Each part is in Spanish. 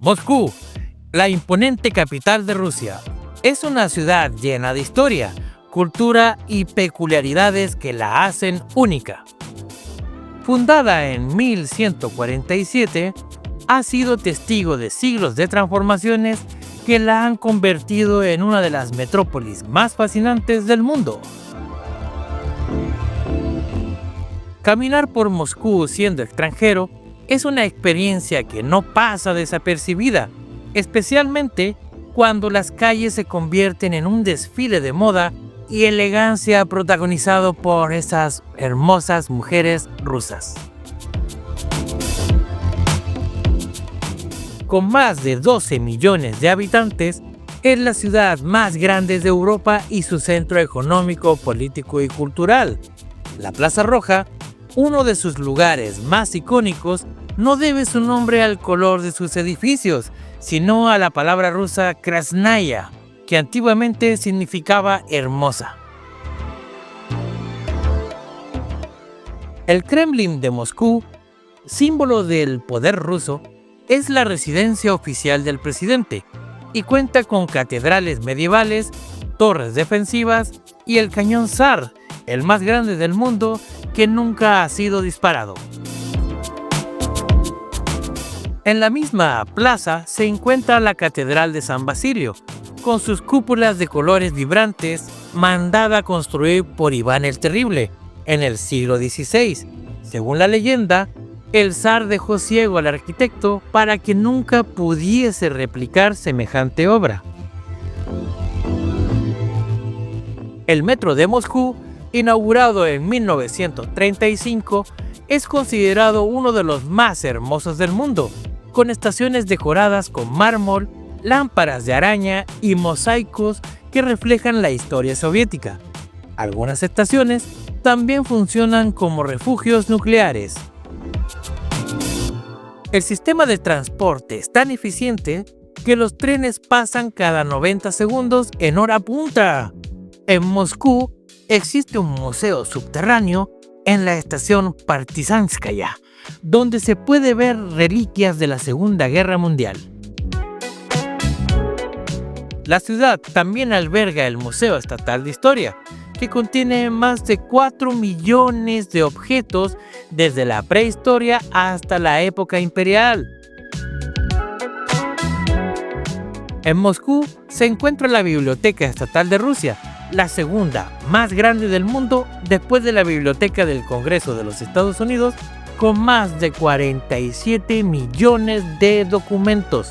Moscú, la imponente capital de Rusia, es una ciudad llena de historia, cultura y peculiaridades que la hacen única. Fundada en 1147, ha sido testigo de siglos de transformaciones que la han convertido en una de las metrópolis más fascinantes del mundo. Caminar por Moscú siendo extranjero es una experiencia que no pasa desapercibida, especialmente cuando las calles se convierten en un desfile de moda y elegancia protagonizado por esas hermosas mujeres rusas. Con más de 12 millones de habitantes, es la ciudad más grande de Europa y su centro económico, político y cultural. La Plaza Roja, uno de sus lugares más icónicos, no debe su nombre al color de sus edificios, sino a la palabra rusa Krasnaya, que antiguamente significaba hermosa. El Kremlin de Moscú, símbolo del poder ruso, es la residencia oficial del presidente y cuenta con catedrales medievales, torres defensivas y el cañón Zar, el más grande del mundo que nunca ha sido disparado. En la misma plaza se encuentra la Catedral de San Basilio, con sus cúpulas de colores vibrantes, mandada a construir por Iván el Terrible en el siglo XVI. Según la leyenda, el zar dejó ciego al arquitecto para que nunca pudiese replicar semejante obra. El metro de Moscú, inaugurado en 1935, es considerado uno de los más hermosos del mundo, con estaciones decoradas con mármol, lámparas de araña y mosaicos que reflejan la historia soviética. Algunas estaciones también funcionan como refugios nucleares. El sistema de transporte es tan eficiente que los trenes pasan cada 90 segundos en hora punta. En Moscú existe un museo subterráneo en la estación Partizanskaya, donde se puede ver reliquias de la Segunda Guerra Mundial. La ciudad también alberga el Museo Estatal de Historia, que contiene más de 4 millones de objetos desde la prehistoria hasta la época imperial. En Moscú se encuentra la Biblioteca Estatal de Rusia, la segunda más grande del mundo después de la Biblioteca del Congreso de los Estados Unidos, con más de 47 millones de documentos.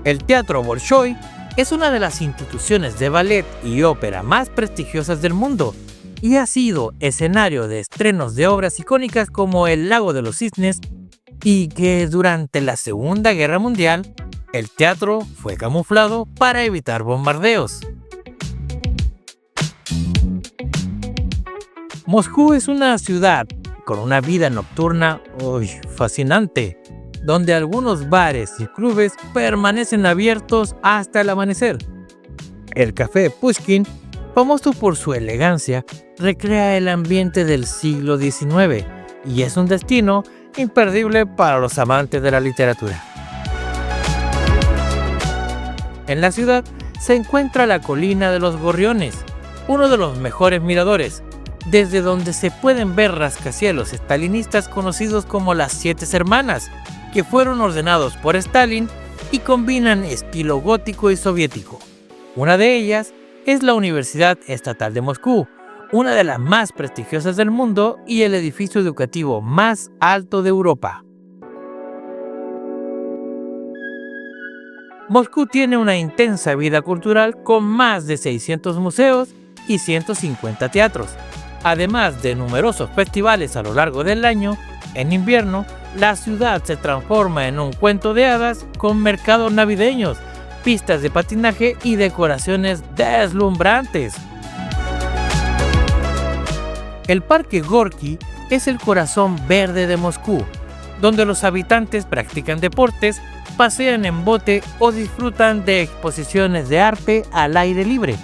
El Teatro Bolshoi es una de las instituciones de ballet y ópera más prestigiosas del mundo y ha sido escenario de estrenos de obras icónicas como El Lago de los Cisnes, y que durante la Segunda Guerra Mundial el teatro fue camuflado para evitar bombardeos. Moscú es una ciudad con una vida nocturna fascinante, donde algunos bares y clubes permanecen abiertos hasta el amanecer. El Café Pushkin, famoso por su elegancia, recrea el ambiente del siglo XIX y es un destino imperdible para los amantes de la literatura. En la ciudad se encuentra la Colina de los Gorriones, uno de los mejores miradores, desde donde se pueden ver rascacielos stalinistas conocidos como las Siete Hermanas, que fueron ordenados por Stalin y combinan estilo gótico y soviético. Una de ellas es la Universidad Estatal de Moscú, una de las más prestigiosas del mundo y el edificio educativo más alto de Europa. Moscú tiene una intensa vida cultural con más de 600 museos y 150 teatros, además de numerosos festivales a lo largo del año. En invierno, la ciudad se transforma en un cuento de hadas con mercados navideños, pistas de patinaje y decoraciones deslumbrantes. El Parque Gorki es el corazón verde de Moscú, donde los habitantes practican deportes, pasean en bote o disfrutan de exposiciones de arte al aire libre.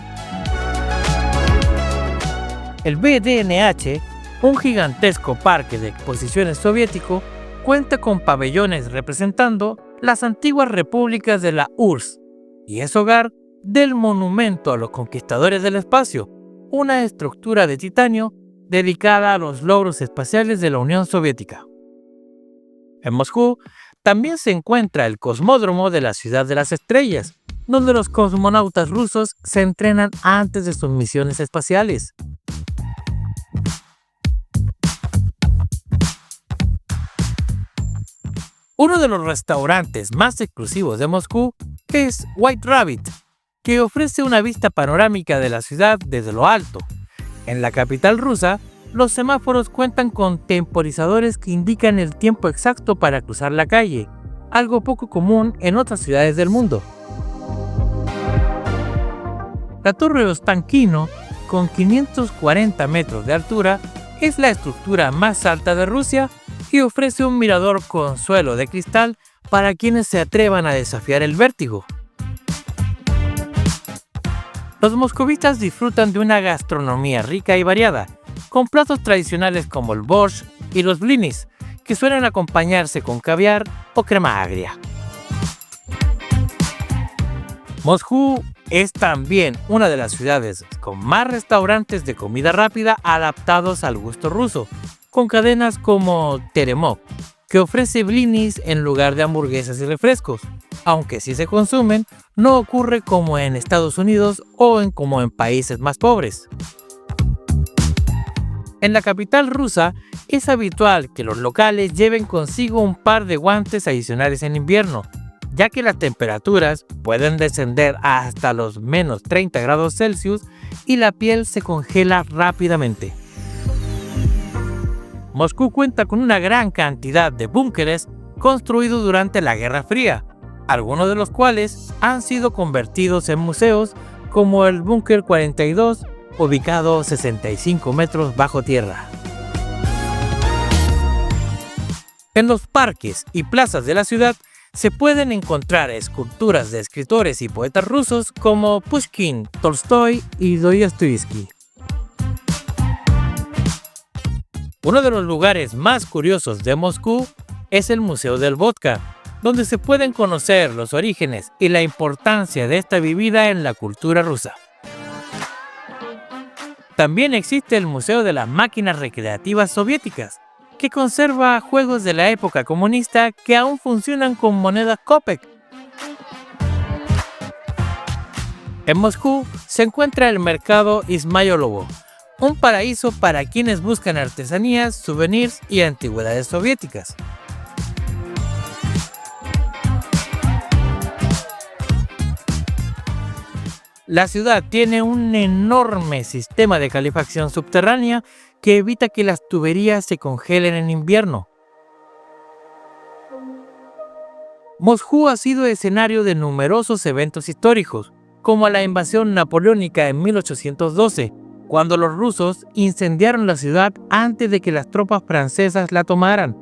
El VDNH, un gigantesco parque de exposiciones soviético, cuenta con pabellones representando las antiguas repúblicas de la URSS y es hogar del Monumento a los Conquistadores del Espacio, una estructura de titanio dedicada a los logros espaciales de la Unión Soviética. En Moscú también se encuentra el Cosmódromo de la Ciudad de las Estrellas, donde los cosmonautas rusos se entrenan antes de sus misiones espaciales. Uno de los restaurantes más exclusivos de Moscú es White Rabbit, que ofrece una vista panorámica de la ciudad desde lo alto. En la capital rusa, los semáforos cuentan con temporizadores que indican el tiempo exacto para cruzar la calle, algo poco común en otras ciudades del mundo. La Torre Ostankino, con 540 metros de altura, es la estructura más alta de Rusia y ofrece un mirador con suelo de cristal para quienes se atrevan a desafiar el vértigo. Los moscovitas disfrutan de una gastronomía rica y variada, con platos tradicionales como el borscht y los blinis, que suelen acompañarse con caviar o crema agria. Moscú es también una de las ciudades con más restaurantes de comida rápida adaptados al gusto ruso, con cadenas como Teremok, que ofrece blinis en lugar de hamburguesas y refrescos, aunque si se consumen, no ocurre como en Estados Unidos o como en países más pobres. En la capital rusa es habitual que los locales lleven consigo un par de guantes adicionales en invierno, ya que las temperaturas pueden descender hasta los menos 30 grados Celsius y la piel se congela rápidamente. Moscú cuenta con una gran cantidad de búnkeres construidos durante la Guerra Fría, algunos de los cuales han sido convertidos en museos, como el Búnker 42, ubicado 65 metros bajo tierra. En los parques y plazas de la ciudad se pueden encontrar esculturas de escritores y poetas rusos como Pushkin, Tolstoy y Dostoyevsky. Uno de los lugares más curiosos de Moscú es el Museo del Vodka, donde se pueden conocer los orígenes y la importancia de esta bebida en la cultura rusa. También existe el Museo de las Máquinas Recreativas Soviéticas, que conserva juegos de la época comunista que aún funcionan con monedas Kopek. En Moscú se encuentra el mercado Ismailovo, un paraíso para quienes buscan artesanías, souvenirs y antigüedades soviéticas. La ciudad tiene un enorme sistema de calefacción subterránea que evita que las tuberías se congelen en invierno. Moscú ha sido escenario de numerosos eventos históricos, como la invasión napoleónica en 1812, cuando los rusos incendiaron la ciudad antes de que las tropas francesas la tomaran.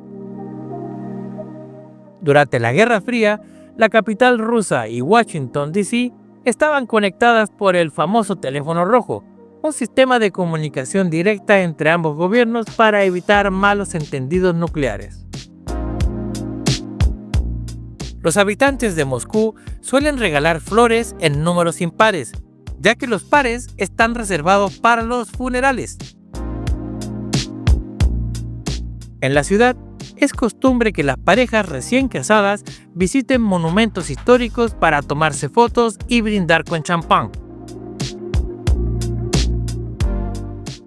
Durante la Guerra Fría, la capital rusa y Washington, D.C. estaban conectadas por el famoso teléfono rojo, un sistema de comunicación directa entre ambos gobiernos para evitar malos entendidos nucleares. Los habitantes de Moscú suelen regalar flores en números impares, ya que los pares están reservados para los funerales. En la ciudad, es costumbre que las parejas recién casadas visiten monumentos históricos para tomarse fotos y brindar con champán.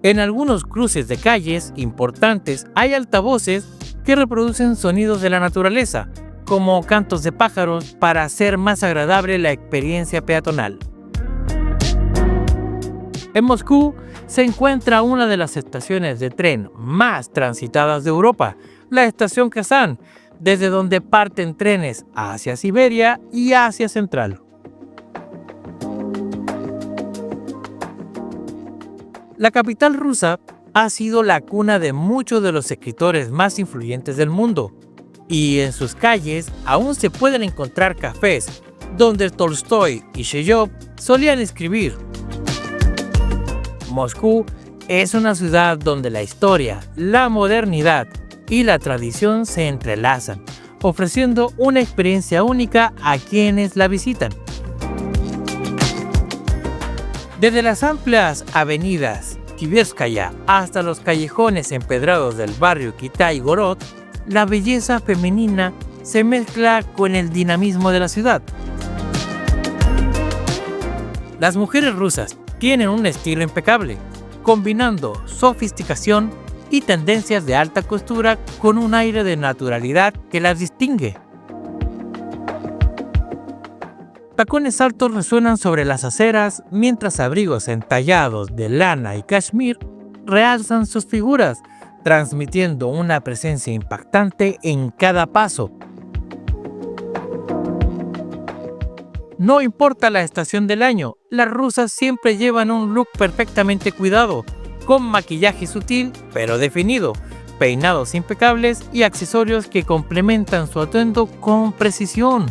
En algunos cruces de calles importantes hay altavoces que reproducen sonidos de la naturaleza, como cantos de pájaros, para hacer más agradable la experiencia peatonal. En Moscú se encuentra una de las estaciones de tren más transitadas de Europa, la estación Kazán, desde donde parten trenes hacia Siberia y Asia Central. La capital rusa ha sido la cuna de muchos de los escritores más influyentes del mundo, y en sus calles aún se pueden encontrar cafés donde Tolstoy y Chejov solían escribir. Moscú es una ciudad donde la historia, la modernidad y la tradición se entrelazan, ofreciendo una experiencia única a quienes la visitan. Desde las amplias avenidas Tverskaya hasta los callejones empedrados del barrio Kitai-Gorod, la belleza femenina se mezcla con el dinamismo de la ciudad. Las mujeres rusas tienen un estilo impecable, combinando sofisticación y tendencias de alta costura con un aire de naturalidad que las distingue. Tacones altos resuenan sobre las aceras, mientras abrigos entallados de lana y cashmere realzan sus figuras, transmitiendo una presencia impactante en cada paso. No importa la estación del año, las rusas siempre llevan un look perfectamente cuidado, con maquillaje sutil pero definido, peinados impecables y accesorios que complementan su atuendo con precisión.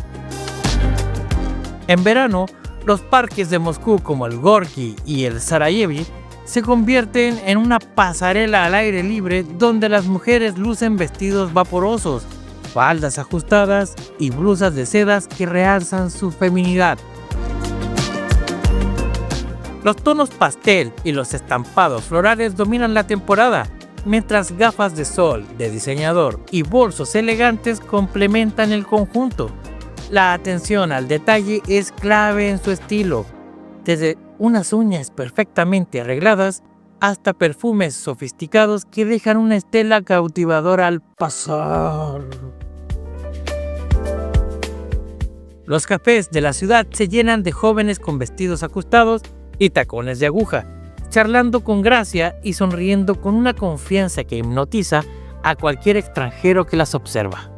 En verano, los parques de Moscú como el Gorky y el Sarajevo se convierten en una pasarela al aire libre donde las mujeres lucen vestidos vaporosos, faldas ajustadas y blusas de sedas que realzan su feminidad. Los tonos pastel y los estampados florales dominan la temporada, mientras gafas de sol de diseñador y bolsos elegantes complementan el conjunto. La atención al detalle es clave en su estilo, desde unas uñas perfectamente arregladas hasta perfumes sofisticados que dejan una estela cautivadora al pasar. Los cafés de la ciudad se llenan de jóvenes con vestidos ajustados y tacones de aguja, charlando con gracia y sonriendo con una confianza que hipnotiza a cualquier extranjero que las observa.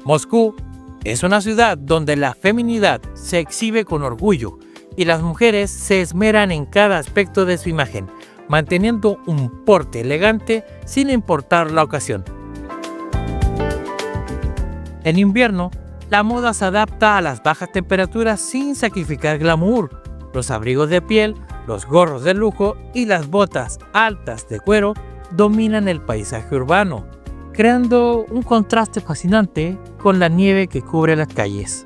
Moscú es una ciudad donde la feminidad se exhibe con orgullo y las mujeres se esmeran en cada aspecto de su imagen, manteniendo un porte elegante sin importar la ocasión. En invierno, la moda se adapta a las bajas temperaturas sin sacrificar glamour. Los abrigos de piel, los gorros de lujo y las botas altas de cuero dominan el paisaje urbano, creando un contraste fascinante con la nieve que cubre las calles.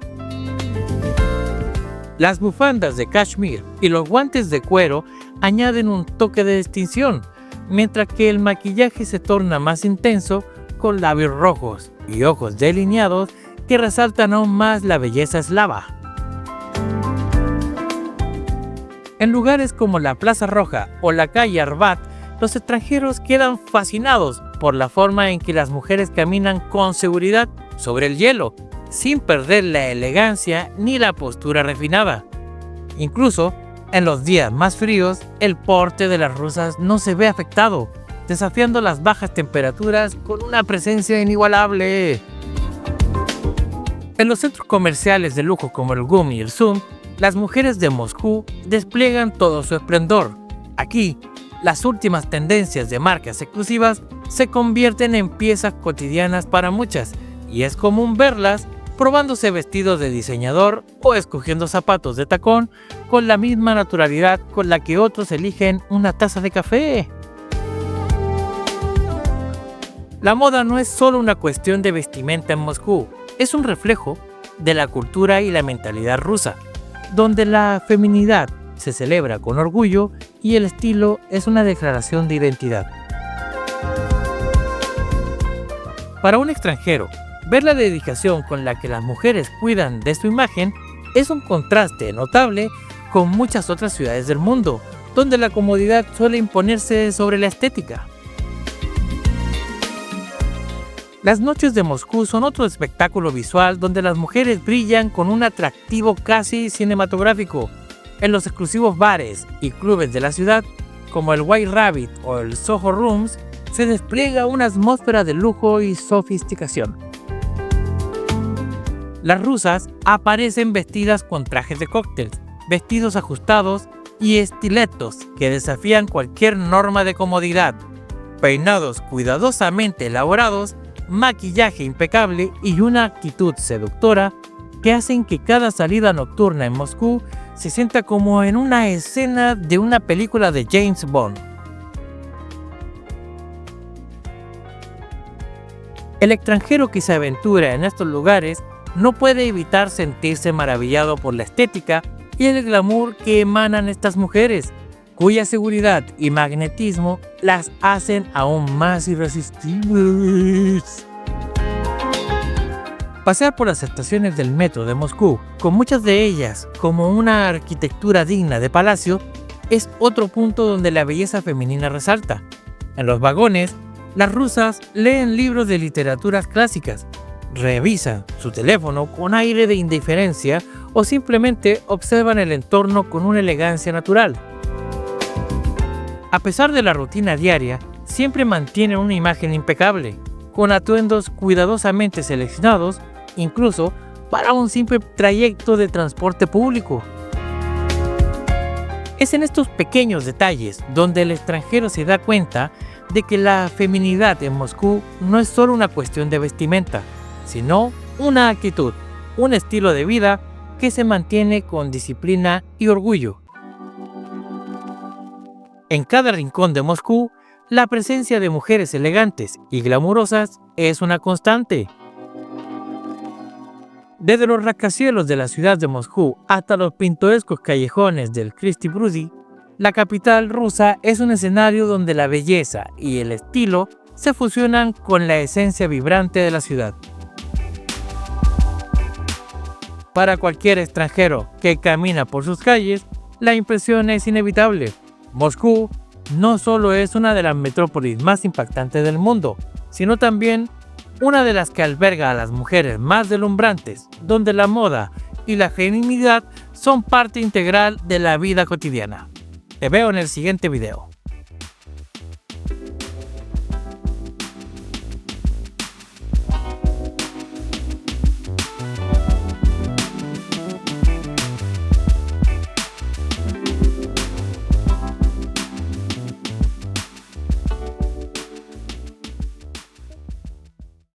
Las bufandas de cashmere y los guantes de cuero añaden un toque de distinción, mientras que el maquillaje se torna más intenso con labios rojos y ojos delineados que resaltan aún más la belleza eslava. En lugares como la Plaza Roja o la calle Arbat, los extranjeros quedan fascinados por la forma en que las mujeres caminan con seguridad sobre el hielo, sin perder la elegancia ni la postura refinada. Incluso, en los días más fríos, el porte de las rusas no se ve afectado, desafiando las bajas temperaturas con una presencia inigualable. En los centros comerciales de lujo como el GUM y el ZOOM, las mujeres de Moscú despliegan todo su esplendor. Aquí, las últimas tendencias de marcas exclusivas se convierten en piezas cotidianas para muchas, y es común verlas probándose vestidos de diseñador o escogiendo zapatos de tacón con la misma naturalidad con la que otros eligen una taza de café. La moda no es solo una cuestión de vestimenta en Moscú, es un reflejo de la cultura y la mentalidad rusa, donde la feminidad se celebra con orgullo y el estilo es una declaración de identidad. Para un extranjero, ver la dedicación con la que las mujeres cuidan de su imagen es un contraste notable con muchas otras ciudades del mundo, donde la comodidad suele imponerse sobre la estética. Las noches de Moscú son otro espectáculo visual donde las mujeres brillan con un atractivo casi cinematográfico. En los exclusivos bares y clubes de la ciudad, como el White Rabbit o el Soho Rooms, se despliega una atmósfera de lujo y sofisticación. Las rusas aparecen vestidas con trajes de cóctel, vestidos ajustados y estiletos que desafían cualquier norma de comodidad, peinados cuidadosamente elaborados, maquillaje impecable y una actitud seductora que hacen que cada salida nocturna en Moscú se sienta como en una escena de una película de James Bond. El extranjero que se aventura en estos lugares no puede evitar sentirse maravillado por la estética y el glamour que emanan estas mujeres, cuya seguridad y magnetismo las hacen aún más irresistibles. Pasear por las estaciones del metro de Moscú, con muchas de ellas como una arquitectura digna de palacio, es otro punto donde la belleza femenina resalta. En los vagones, las rusas leen libros de literaturas clásicas, revisan su teléfono con aire de indiferencia o simplemente observan el entorno con una elegancia natural. A pesar de la rutina diaria, siempre mantienen una imagen impecable, con atuendos cuidadosamente seleccionados, incluso para un simple trayecto de transporte público. Es en estos pequeños detalles donde el extranjero se da cuenta de que la feminidad en Moscú no es solo una cuestión de vestimenta, sino una actitud, un estilo de vida que se mantiene con disciplina y orgullo. En cada rincón de Moscú, la presencia de mujeres elegantes y glamurosas es una constante. Desde los rascacielos de la ciudad de Moscú hasta los pintorescos callejones del Krusty Brudy, la capital rusa es un escenario donde la belleza y el estilo se fusionan con la esencia vibrante de la ciudad. Para cualquier extranjero que camina por sus calles, la impresión es inevitable. Moscú no solo es una de las metrópolis más impactantes del mundo, sino también una de las que alberga a las mujeres más deslumbrantes, donde la moda y la feminidad son parte integral de la vida cotidiana. Te veo en el siguiente video.